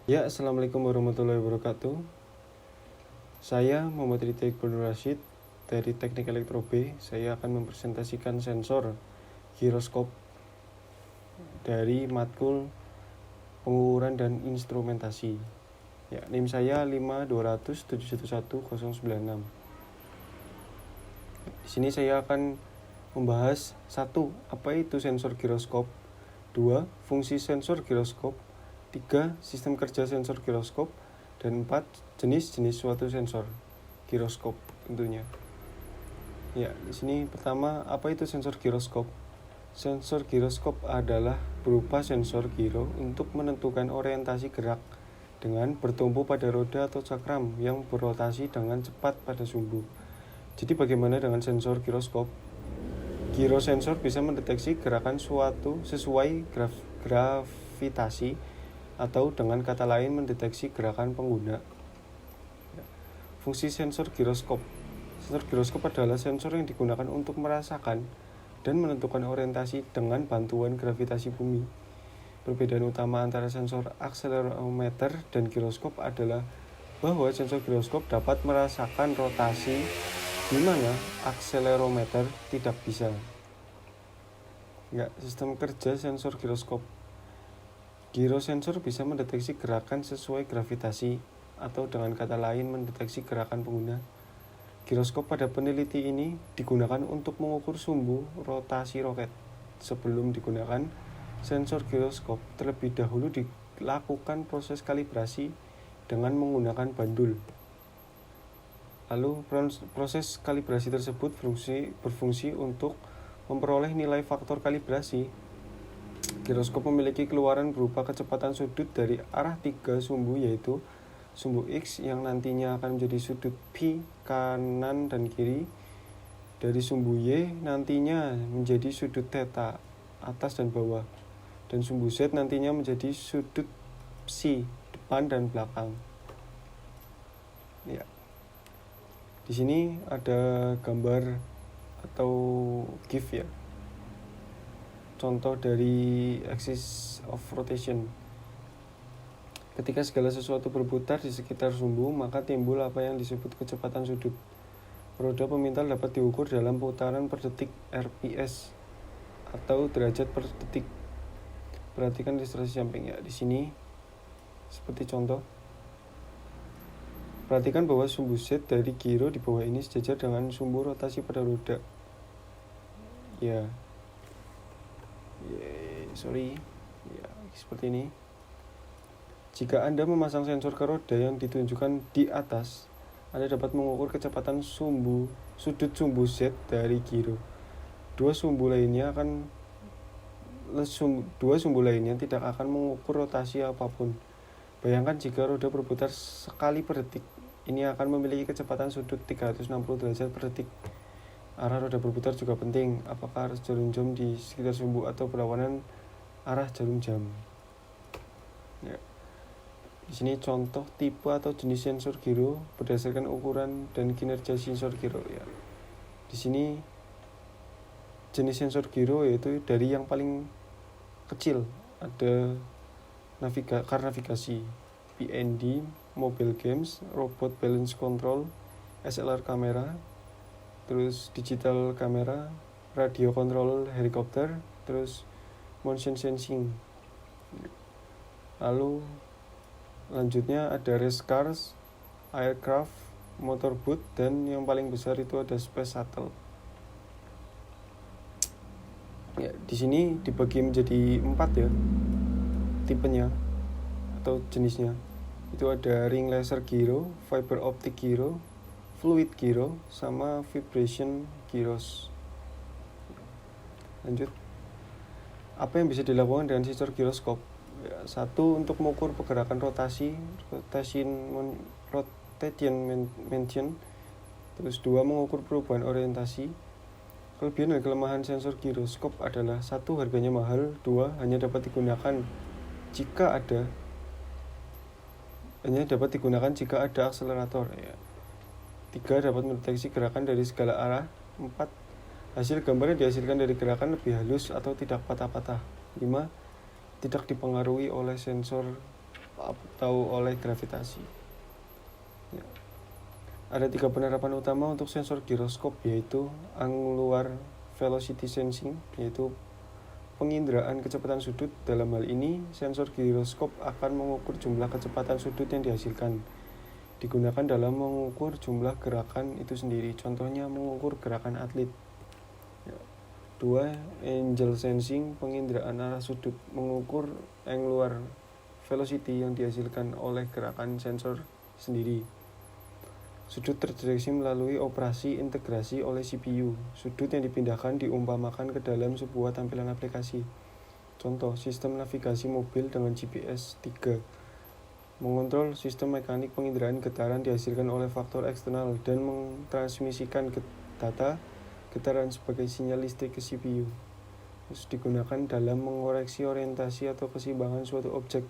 Ya, Assalamualaikum warahmatullahi wabarakatuh. Saya Muhammad Rita Iqbal Nur Rashid dari Teknik Elektro B. Saya akan mempresentasikan sensor giroskop dari matkul pengukuran dan instrumentasi. Ya, NIM saya 52007111096. Di sini saya akan membahas 1. Apa itu sensor giroskop? 2. Fungsi sensor giroskop. 3. Sistem kerja sensor giroskop. Dan 4. Jenis-jenis suatu sensor giroskop tentunya. Ya, di sini pertama, apa itu sensor giroskop? Sensor giroskop adalah berupa sensor giro untuk menentukan orientasi gerak dengan bertumpu pada roda atau cakram yang berotasi dengan cepat pada sumbu. Jadi bagaimana dengan sensor giroskop? Girosensor bisa mendeteksi gerakan suatu sesuai gravitasi atau dengan kata lain mendeteksi gerakan pengguna. Fungsi sensor giroskop. Sensor giroskop adalah sensor yang digunakan untuk merasakan dan menentukan orientasi dengan bantuan gravitasi bumi. Perbedaan utama antara sensor akselerometer dan giroskop adalah bahwa sensor giroskop dapat merasakan rotasi di mana akselerometer tidak bisa. Ya, sistem kerja sensor giroskop. Girosensor bisa mendeteksi gerakan sesuai gravitasi atau dengan kata lain mendeteksi gerakan pengguna. Giroskop pada peneliti ini digunakan untuk mengukur sumbu rotasi roket. Sebelum digunakan, sensor giroskop terlebih dahulu dilakukan proses kalibrasi dengan menggunakan bandul. Lalu proses kalibrasi tersebut berfungsi untuk memperoleh nilai faktor kalibrasi. Giroskop memiliki keluaran berupa kecepatan sudut dari arah 3 sumbu, yaitu sumbu X yang nantinya akan menjadi sudut P kanan dan kiri, dari sumbu Y nantinya menjadi sudut theta atas dan bawah, dan sumbu Z nantinya menjadi sudut psi depan dan belakang. Ya. Di sini ada gambar atau GIF ya. Contoh dari axis of rotation. Ketika segala sesuatu berputar di sekitar sumbu, maka timbul apa yang disebut kecepatan sudut. Roda pemintal dapat diukur dalam putaran per detik RPS atau derajat per detik. Perhatikan ilustrasi samping ya. Di sini seperti contoh. Perhatikan bahwa sumbu Z dari giro di bawah ini sejajar dengan sumbu rotasi pada roda. Ya, seperti ini. Jika Anda memasang sensor ke roda yang ditunjukkan di atas, Anda dapat mengukur kecepatan sudut sumbu Z dari giro. Dua sumbu lainnya tidak akan mengukur rotasi apapun. Bayangkan jika roda berputar sekali per detik, ini akan memiliki kecepatan sudut 360 derajat per detik. Arah roda berputar juga penting, apakah arah jarum jam di sekitar sumbu atau berlawanan arah jarum jam. Ya. Di sini contoh tipe atau jenis sensor giro berdasarkan ukuran dan kinerja sensor giro ya. Di sini jenis sensor giro yaitu dari yang paling kecil ada car navigasi, PND, mobile games, robot balance control, SLR kamera, terus digital kamera, radio control helikopter, terus motion sensing. Lalu lanjutnya ada race cars, aircraft, motorboat, dan yang paling besar itu ada space shuttle. Ya, di sini dibagi menjadi 4 ya tipenya atau jenisnya. Itu ada ring laser gyro, fiber optic gyro, fluid gyro, sama vibration gyros. Lanjut. Apa yang bisa dilakukan dengan sensor giroskop? Ya, 1. Untuk mengukur pergerakan rotation mention. Terus 2. Mengukur perubahan orientasi. Kelebihan dan kelemahan sensor giroskop adalah 1. Harganya mahal. 2. Hanya dapat digunakan jika ada akselerator ya. 3. Dapat mendeteksi gerakan dari segala arah. 4. Hasil gambar yang dihasilkan dari gerakan lebih halus atau tidak patah-patah. 5. Tidak dipengaruhi oleh sensor atau oleh gravitasi. Ya. Ada 3 penerapan utama untuk sensor giroskop, yaitu angular velocity sensing, yaitu penginderaan kecepatan sudut. Dalam hal ini, sensor giroskop akan mengukur jumlah kecepatan sudut yang dihasilkan. Digunakan dalam mengukur jumlah gerakan itu sendiri. Contohnya mengukur gerakan atlet. 2. Angle sensing, penginderaan arah sudut, mengukur angular velocity yang dihasilkan oleh gerakan sensor sendiri. Sudut terdeteksi melalui operasi integrasi oleh CPU. Sudut yang dipindahkan diumpamakan ke dalam sebuah tampilan aplikasi. Contoh, sistem navigasi mobil dengan GPS. 3. Mengontrol sistem mekanik, penginderaan getaran dihasilkan oleh faktor eksternal dan mentransmisikan data getaran sebagai sinyal listrik ke CPU. Terus digunakan dalam mengoreksi orientasi atau keseimbangan suatu objek.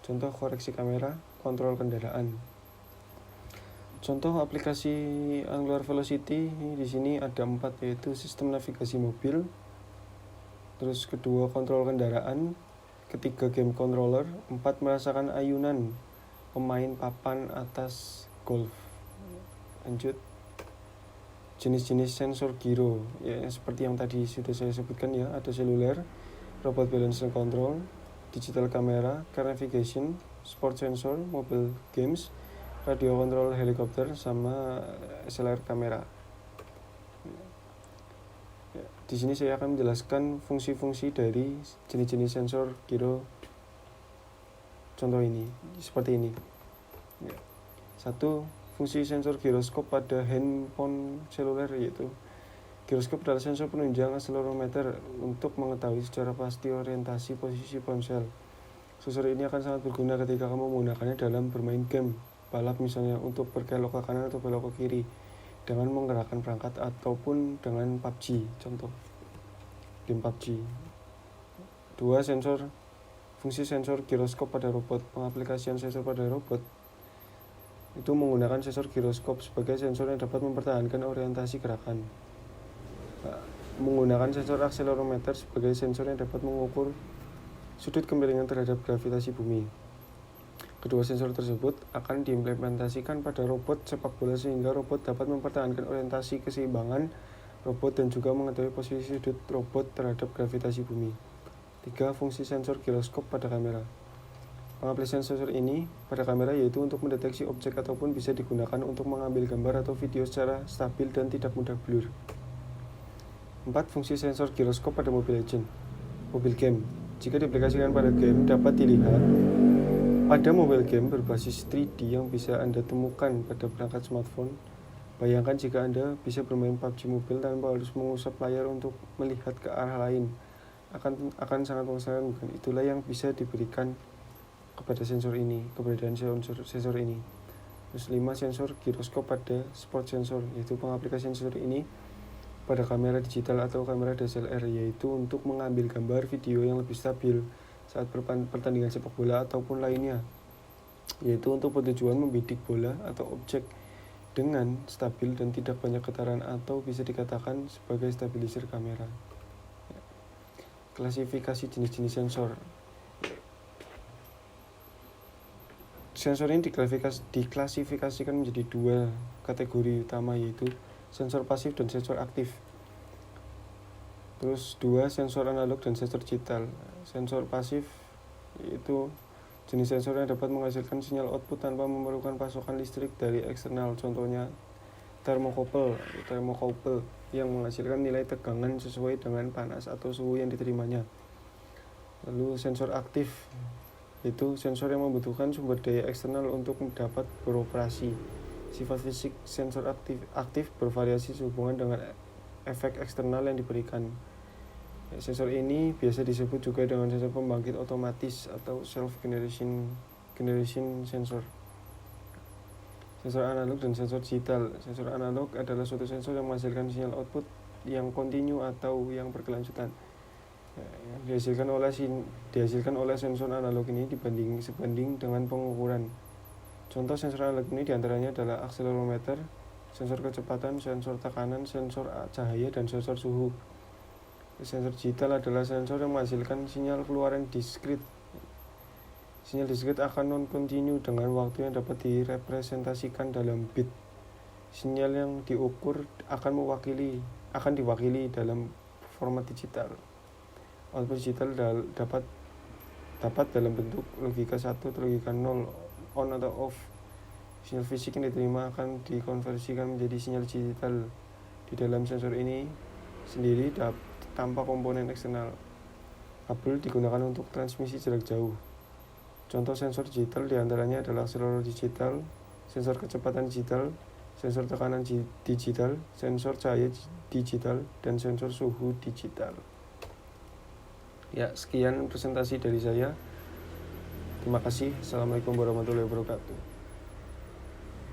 Contoh, koreksi kamera, kontrol kendaraan. Contoh aplikasi angular velocity di sini ada 4, yaitu sistem navigasi mobil, terus kedua kontrol kendaraan, ketiga game controller, 4 merasakan ayunan pemain papan atas golf. Lanjut, jenis-jenis sensor giro, ya seperti yang tadi sudah saya sebutkan ya, ada seluler, robot balance and control, digital camera, car navigation, sport sensor, mobile games, radio control helikopter, sama SLR kamera. Di sini saya akan menjelaskan fungsi-fungsi dari jenis-jenis sensor giro. Contoh ini, seperti ini. 1. Fungsi sensor giroskop pada handphone seluler, yaitu giroskop adalah sensor penunjang akselerometer untuk mengetahui secara pasti orientasi posisi ponsel. Sensor ini akan sangat berguna ketika kamu menggunakannya dalam bermain game balap, misalnya untuk berkelok ke kanan atau belok ke kiri dengan menggerakkan perangkat, ataupun dengan PUBG, contoh game PUBG. 2. Fungsi sensor giroskop pada robot. Pengaplikasian sensor pada robot itu menggunakan sensor giroskop sebagai sensor yang dapat mempertahankan orientasi gerakan. Menggunakan sensor akselerometer sebagai sensor yang dapat mengukur sudut kemiringan terhadap gravitasi bumi. Kedua sensor tersebut akan diimplementasikan pada robot sepak bola sehingga robot dapat mempertahankan orientasi keseimbangan robot dan juga mengetahui posisi sudut robot terhadap gravitasi bumi. 3. Fungsi sensor giroskop pada kamera. Pengaplikasian sensor ini pada kamera yaitu untuk mendeteksi objek ataupun bisa digunakan untuk mengambil gambar atau video secara stabil dan tidak mudah blur. 4. Fungsi sensor giroskop pada Mobile Game. Jika diaplikasikan pada game, dapat dilihat pada mobile game berbasis 3D yang bisa Anda temukan pada perangkat smartphone. Bayangkan jika Anda bisa bermain PUBG Mobile tanpa harus mengusap layar untuk melihat ke arah lain. Akan sangat mengesankan, bukan? Itulah yang bisa diberikan kepada keberadaan sensor ini. Terus 5. Sensor giroskop pada sport sensor, yaitu pengaplikasian sensor ini pada kamera digital atau kamera DSLR, yaitu untuk mengambil gambar video yang lebih stabil saat pertandingan sepak bola ataupun lainnya, yaitu untuk bertujuan membidik bola atau objek dengan stabil dan tidak banyak getaran, atau bisa dikatakan sebagai stabilizer kamera. Klasifikasi jenis-jenis sensor. Sensor ini diklasifikasikan menjadi 2 kategori utama, yaitu sensor pasif dan sensor aktif. Terus 2. Sensor analog dan sensor digital. Sensor pasif yaitu jenis sensor yang dapat menghasilkan sinyal output tanpa memerlukan pasokan listrik dari eksternal. Contohnya thermocouple yang menghasilkan nilai tegangan sesuai dengan panas atau suhu yang diterimanya. Lalu sensor aktif itu sensor yang membutuhkan sumber daya eksternal untuk dapat beroperasi. Sifat fisik sensor aktif bervariasi sehubungan dengan efek eksternal yang diberikan. Sensor ini biasa disebut juga dengan sensor pembangkit otomatis atau self-generation sensor. Sensor analog dan sensor digital. Sensor analog adalah suatu sensor yang menghasilkan sinyal output yang kontinu atau yang berkelanjutan. Dihasilkan oleh sensor analog ini sebanding dengan pengukuran. Contoh sensor analog ini diantaranya adalah akselerometer, sensor kecepatan, sensor tekanan, sensor cahaya, dan sensor suhu. Sensor digital adalah sensor yang menghasilkan sinyal keluaran diskrit. Sinyal diskret akan non-continue dengan waktu yang dapat direpresentasikan dalam bit. Sinyal yang diukur akan diwakili dalam format digital. Output digital dapat dalam bentuk logika 1 atau logika 0, on atau off. Sinyal fisik yang diterima akan dikonversikan menjadi sinyal digital di dalam sensor ini sendiri tanpa komponen eksternal. Kabel digunakan untuk transmisi jarak jauh. Contoh sensor digital diantaranya adalah akselerometer digital, sensor kecepatan digital, sensor tekanan digital, sensor cahaya digital, dan sensor suhu digital. Ya, sekian presentasi dari saya. Terima kasih. Assalamualaikum warahmatullahi wabarakatuh.